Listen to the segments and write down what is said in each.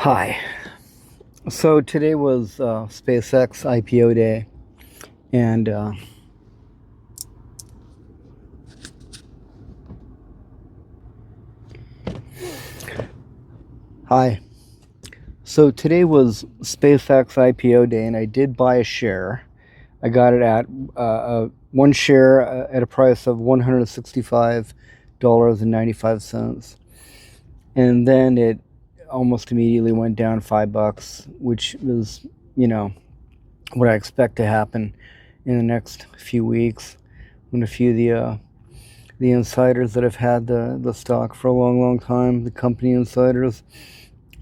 Hi. So today was SpaceX IPO day, and hi. So today was SpaceX IPO day, and I did buy a share. I got it at one share at a price of $165.95, and then it almost immediately went down $5, which was, you know, what I expect to happen in the next few weeks when a few of the insiders that have had the stock for a long time, the company insiders,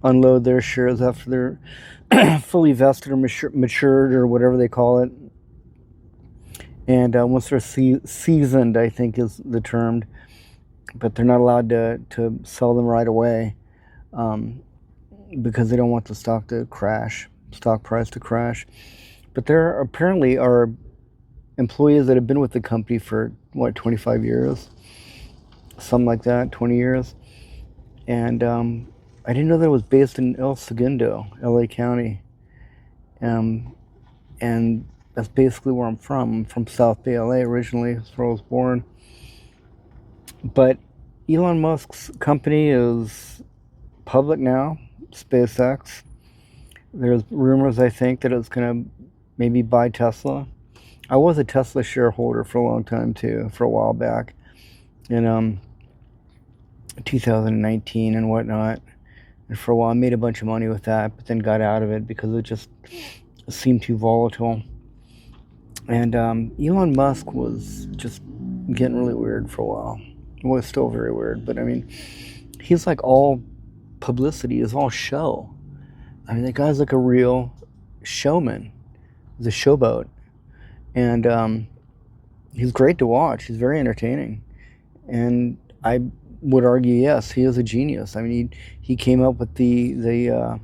unload their shares after they're fully vested or matured or whatever they call it. And once they're seasoned, I think is the term, but they're not allowed to sell them right away because they don't want the stock price to crash. But there apparently are employees that have been with the company for 25 years, something like that, 20 years. And I didn't know that it was based in El Segundo, LA County. And that's basically where I'm from. I'm from South Bay, LA originally. That's where I was born. But Elon Musk's company is public now, SpaceX. There's rumors, I think, that it's going to maybe buy Tesla. I was a Tesla shareholder for a long time too, for a while back, in 2019 and whatnot. And for a while I made a bunch of money with that, but then got out of it because it just seemed too volatile. And Elon Musk was just getting really weird for a while. It was still very weird, but I mean, he's like all publicity, is all show. I mean, that guy's like a real showman. He's a showboat. And he's great to watch. He's very entertaining. And I would argue, yes, he is a genius. I mean, he came up with the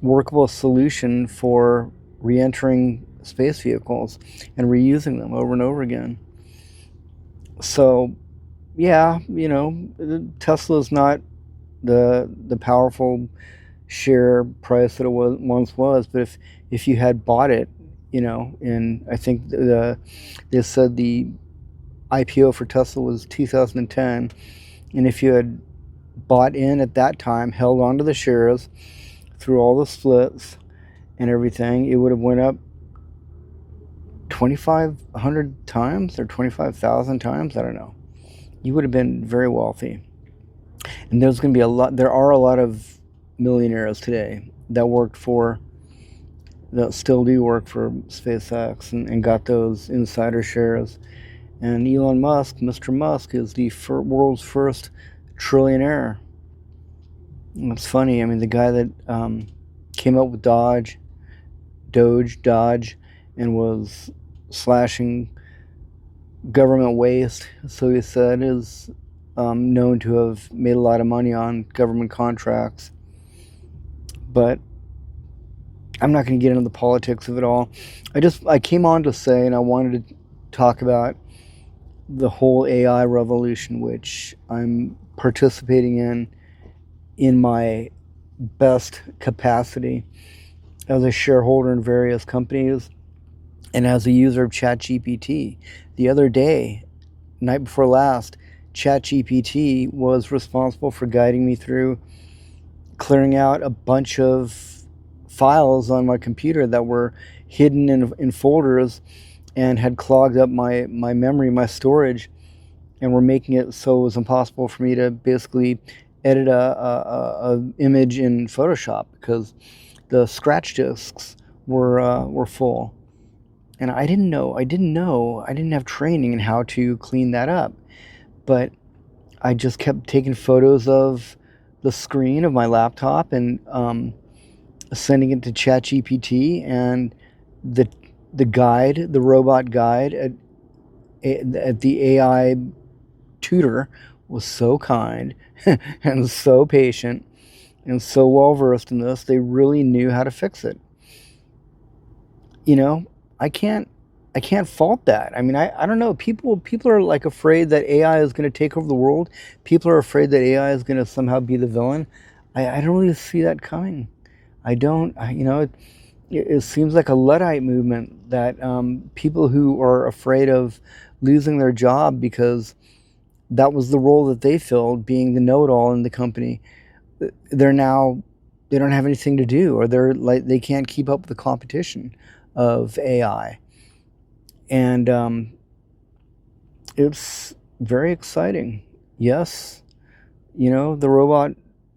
workable solution for re-entering space vehicles and reusing them over and over again. So, yeah, Tesla's not the powerful share price that it once was, but if you had bought it, and I think they said the IPO for Tesla was 2010, and if you had bought in at that time, held onto the shares through all the splits and everything, it would have went up 2,500 times or 25,000 times. I don't know. You would have been very wealthy. And there are a lot of millionaires today that still do work for SpaceX and got those insider shares. And Elon Musk, Mr. Musk, is the world's first trillionaire. And it's funny. I mean, the guy that came up with Dodge, and was slashing government waste, so he said, is known to have made a lot of money on government contracts. But I'm not going to get into the politics of it all. I came on to say, and I wanted to talk about the whole AI revolution, which I'm participating in my best capacity as a shareholder in various companies and as a user of ChatGPT. The other day, night before last, ChatGPT was responsible for guiding me through clearing out a bunch of files on my computer that were hidden in folders and had clogged up my memory, my storage, and were making it so it was impossible for me to basically edit a image in Photoshop because the scratch disks were full. And I didn't have training in how to clean that up. But I just kept taking photos of the screen of my laptop and sending it to ChatGPT, and the robot guide at the AI tutor was so kind and so patient and so well versed in this. They really knew how to fix it. I can't fault that. I mean, I don't know. People are like afraid that AI is going to take over the world. People are afraid that AI is going to somehow be the villain. I don't really see that coming. I don't. It seems like a Luddite movement that people who are afraid of losing their job because that was the role that they filled, being the know-it-all in the company. They're now they don't have anything to do, or they can't keep up with the competition of AI, and it's very exciting. Yes, the robot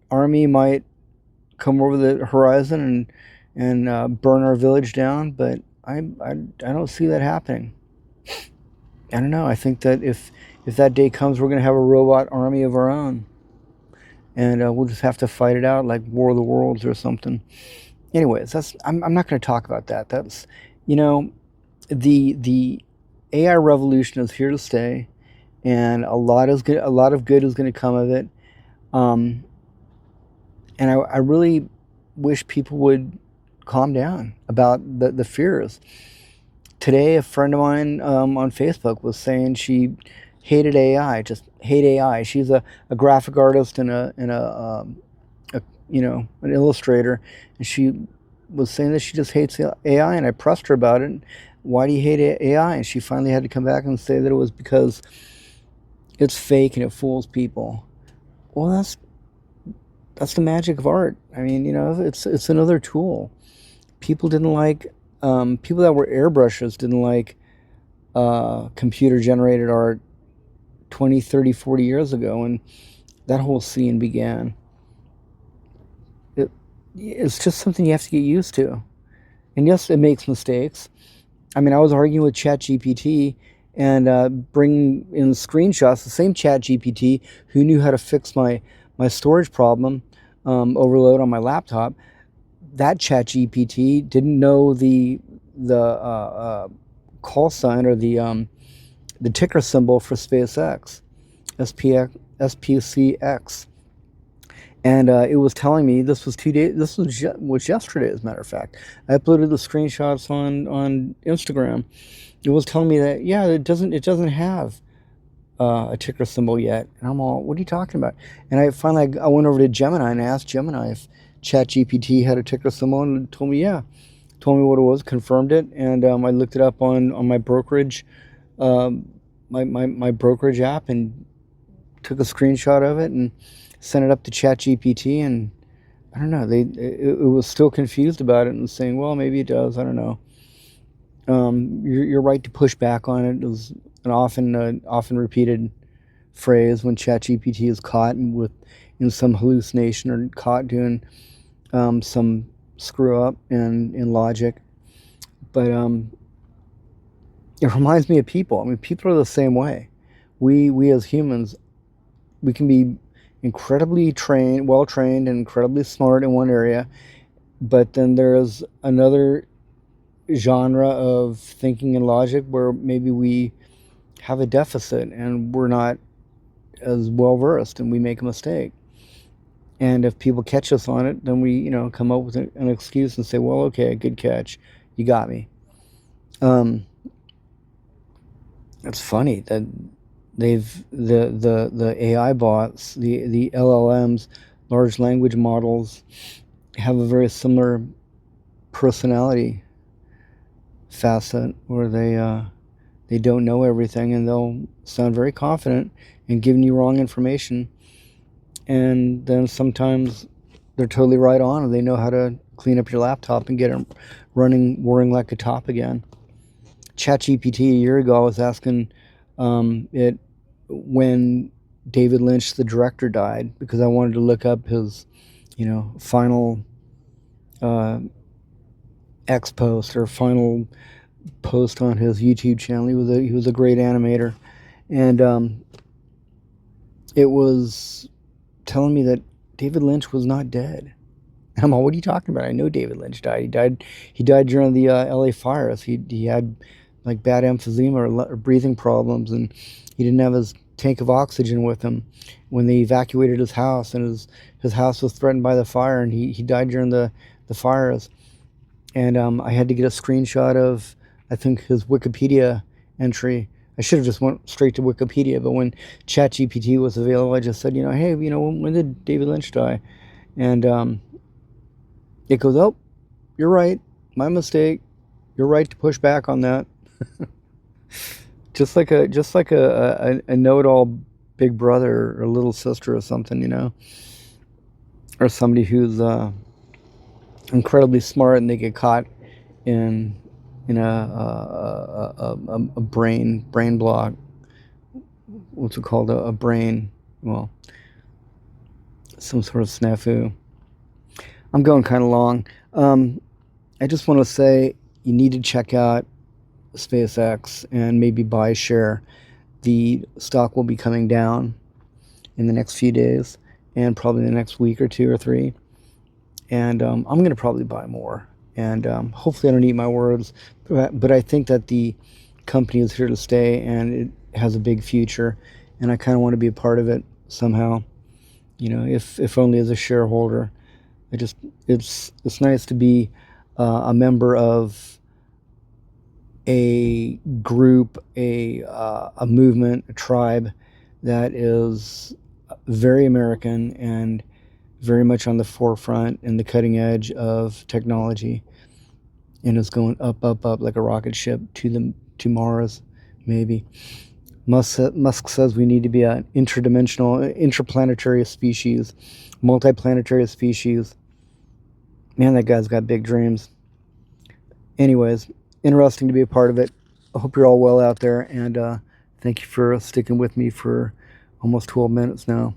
army might come over the horizon and burn our village down, but I don't see that happening. I don't know. I think that if that day comes, we're going to have a robot army of our own, and we'll just have to fight it out like War of the Worlds or something. Anyways, I'm not going to talk about that. That's you know the AI revolution is here to stay, and a lot of good is going to come of it. Um, and I really wish people would calm down about the fears. Today, a friend of mine on Facebook was saying she hated AI, just hate AI. She's a graphic artist and an illustrator, and she was saying that she just hates AI. And I pressed her about it. Why do you hate AI? And she finally had to come back and say that it was because it's fake and it fools people. Well, that's the magic of art. I mean, it's another tool. People didn't like people that were airbrushes didn't like computer generated art 20, 30, 40 years ago, and that whole scene began. It's just something you have to get used to. And yes, it makes mistakes. I mean, I was arguing with ChatGPT and bringing in screenshots, the same ChatGPT who knew how to fix my storage problem, overload on my laptop. That ChatGPT didn't know the call sign or the ticker symbol for SpaceX, SPCX, and it was telling me this was 2 days. This was yesterday, as a matter of fact. I uploaded the screenshots on Instagram. It was telling me that it doesn't have a ticker symbol yet, and I'm all, what are you talking about? And I went over to Gemini and I asked Gemini if ChatGPT had a ticker symbol, and it told me told me what it was, confirmed it, and I looked it up on my brokerage, my brokerage app, and took a screenshot of it and sent it up to ChatGPT, and I don't know, it was still confused about it and saying, well, maybe it does. I don't know. You're right to push back on it. It was an often repeated phrase when ChatGPT is caught in some hallucination or caught doing some screw up in logic. But it reminds me of people. I mean, people are the same way. We as humans, we can be incredibly well trained, and incredibly smart in one area, but then there's another genre of thinking and logic where maybe we have a deficit and we're not as well versed and we make a mistake. And if people catch us on it, then we come up with an excuse and say, well, okay, good catch, you got me. It's funny that the AI bots, the LLMs, large language models, have a very similar personality facet where they don't know everything, and they'll sound very confident in giving you wrong information, and then sometimes they're totally right on, and they know how to clean up your laptop and get it whirring like a top again. ChatGPT a year ago, I was asking it when David Lynch, the director, died, because I wanted to look up his, final X post or final post on his YouTube channel. He was a great animator, and it was telling me that David Lynch was not dead. And I'm all, what are you talking about? I know David Lynch died. He died during the LA fires. He had like bad emphysema or breathing problems, and he didn't have his tank of oxygen with him when they evacuated his house, and his house was threatened by the fire, and he died during the fires. And I had to get a screenshot of, I think, his Wikipedia entry. I should have just went straight to Wikipedia, but when ChatGPT was available, I just said, hey, when did David Lynch die? And it goes, oh, you're right, my mistake. You're right to push back on that. Just like a know-it-all big brother or little sister or something, or somebody who's incredibly smart and they get caught in a brain block. What's it called? A brain, well, some sort of snafu. I'm going kind of long. I just want to say you need to check out SpaceX and maybe buy a share. The stock will be coming down in the next few days and probably the next week or two or three. And I'm going to probably buy more. And hopefully I don't eat my words. But I think that the company is here to stay and it has a big future. And I kind of want to be a part of it somehow. If only as a shareholder. It's nice to be a member of a group, a movement, a tribe that is very American and very much on the forefront and the cutting edge of technology, and is going up, up, up like a rocket ship to Mars, maybe. Musk says we need to be an interplanetary species, multiplanetary species. Man, that guy's got big dreams. Anyways, interesting to be a part of it. I hope you're all well out there, and thank you for sticking with me for almost 12 minutes now.